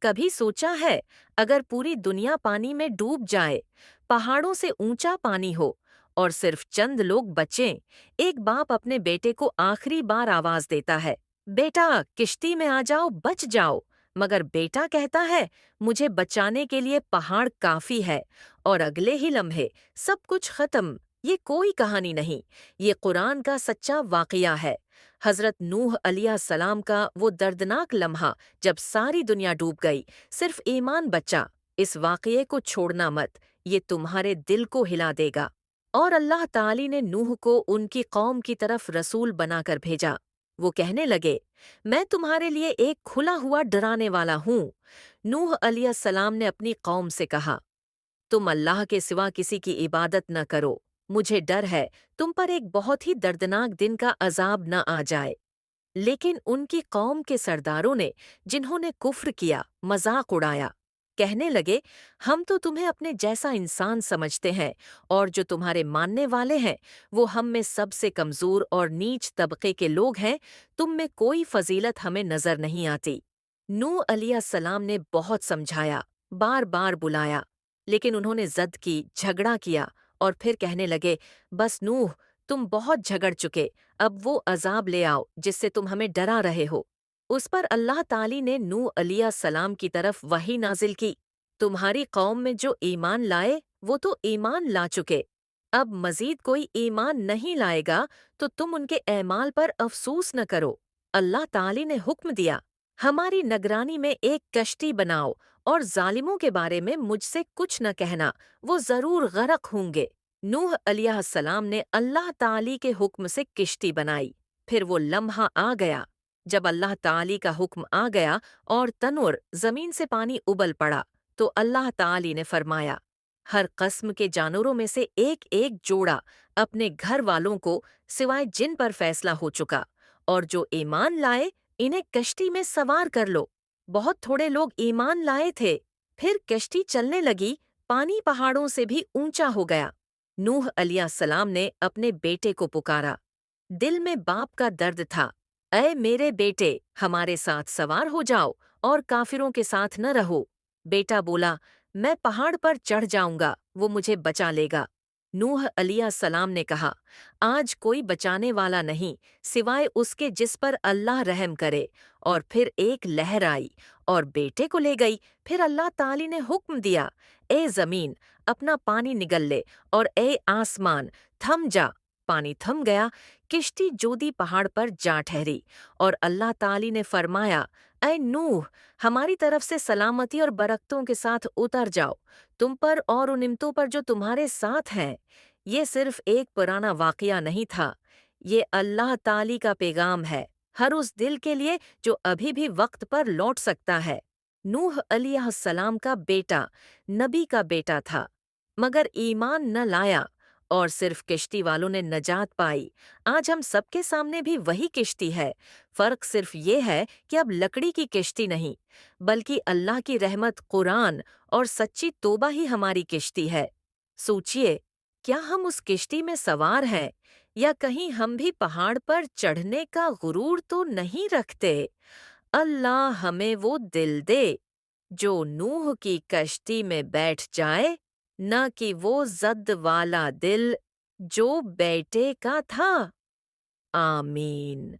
کبھی سوچا ہے اگر پوری دنیا پانی میں ڈوب جائے، پہاڑوں سے اونچا پانی ہو اور صرف چند لوگ بچیں، ایک باپ اپنے بیٹے کو آخری بار آواز دیتا ہے، بیٹا کشتی میں آ جاؤ، بچ جاؤ، مگر بیٹا کہتا ہے مجھے بچانے کے لیے پہاڑ کافی ہے، اور اگلے ہی لمحے سب کچھ ختم۔ یہ کوئی کہانی نہیں، یہ قرآن کا سچا واقعہ ہے۔ حضرت نوح علیہ السلام کا وہ دردناک لمحہ جب ساری دنیا ڈوب گئی، صرف ایمان بچا۔ اس واقعے کو چھوڑنا مت، یہ تمہارے دل کو ہلا دے گا۔ اور اللہ تعالی نے نوح کو ان کی قوم کی طرف رسول بنا کر بھیجا۔ وہ کہنے لگے، میں تمہارے لیے ایک کھلا ہوا ڈرانے والا ہوں۔ نوح علیہ السلام نے اپنی قوم سے کہا، تم اللہ کے سوا کسی کی عبادت نہ کرو، مجھے ڈر ہے تم پر ایک بہت ہی دردناک دن کا عذاب نہ آ جائے۔ لیکن ان کی قوم کے سرداروں نے، جنہوں نے کفر کیا، مذاق اڑایا، کہنے لگے، ہم تو تمہیں اپنے جیسا انسان سمجھتے ہیں، اور جو تمہارے ماننے والے ہیں وہ ہم میں سب سے کمزور اور نیچ طبقے کے لوگ ہیں، تم میں کوئی فضیلت ہمیں نظر نہیں آتی۔ نوح علیہ السلام نے بہت سمجھایا، بار بار بلایا، لیکن انہوں نے ضد کی، جھگڑا کیا، اور پھر کہنے لگے، بس نوح، تم بہت جھگڑ چکے، اب وہ عذاب لے آؤ جس سے تم ہمیں ڈرا رہے ہو۔ اس پر اللہ تعالی نے نوح علیہ السلام کی طرف وحی نازل کی، تمہاری قوم میں جو ایمان لائے وہ تو ایمان لا چکے، اب مزید کوئی ایمان نہیں لائے گا تو تم ان کے اعمال پر افسوس نہ کرو۔ اللہ تعالی نے حکم دیا، ہماری نگرانی میں ایک کشتی بناؤ، اور ظالموں کے بارے میں مجھ سے کچھ نہ کہنا، وہ ضرور غرق ہوں گے۔ نوح علیہ السلام نے اللہ تعالی کے حکم سے کشتی بنائی۔ پھر وہ لمحہ آ گیا جب اللہ تعالی کا حکم آ گیا اور تنور زمین سے پانی ابل پڑا، تو اللہ تعالی نے فرمایا، ہر قسم کے جانوروں میں سے ایک ایک جوڑا اپنے گھر والوں کو سوائے جن پر فیصلہ ہو چکا، اور جو ایمان لائے انہیں کشتی میں سوار کر لو۔ بہت تھوڑے لوگ ایمان لائے تھے۔ پھر کشتی چلنے لگی، پانی پہاڑوں سے بھی اونچا ہو گیا۔ نوح علیہ السلام نے اپنے بیٹے کو پکارا، دل میں باپ کا درد تھا، اے میرے بیٹے، ہمارے ساتھ سوار ہو جاؤ اور کافروں کے ساتھ نہ رہو۔ بیٹا بولا، میں پہاڑ پر چڑھ جاؤں گا، وہ مجھے بچا لے گا۔ نوح علیہ السلام نے کہا، آج کوئی بچانے والا نہیں سوائے اس کے جس پر اللہ رحم کرے۔ اور پھر ایک لہر آئی اور بیٹے کو لے گئی۔ پھر اللہ تعالی نے حکم دیا، اے زمین اپنا پانی نگل لے، اور اے آسمان تھم جا۔ پانی تھم گیا، کشتی جودی پہاڑ پر جا ٹھہری، اور اللہ تعالی نے فرمایا، اے نوح، ہماری طرف سے سلامتی اور برکتوں کے ساتھ اتر جاؤ، تم پر اور ان نعمتوں پر جو تمہارے ساتھ ہیں۔ یہ صرف ایک پرانا واقعہ نہیں تھا، یہ اللہ تعالی کا پیغام ہے ہر اس دل کے لیے جو ابھی بھی وقت پر لوٹ سکتا ہے۔ نوح علیہ السلام کا بیٹا نبی کا بیٹا تھا، مگر ایمان نہ لایا، اور صرف کشتی والوں نے نجات پائی۔ آج ہم سب کے سامنے بھی وہی کشتی ہے، فرق صرف یہ ہے کہ اب لکڑی کی کشتی نہیں، بلکہ اللہ کی رحمت، قرآن اور سچی توبہ ہی ہماری کشتی ہے۔ سوچئے، کیا ہم اس کشتی میں سوار ہیں، یا کہیں ہم بھی پہاڑ پر چڑھنے کا غرور تو نہیں رکھتے؟ اللہ ہمیں وہ دل دے جو نوح کی کشتی میں بیٹھ جائے، نہ کہ وہ ضد والا دل جو بیٹے کا تھا۔ آمین۔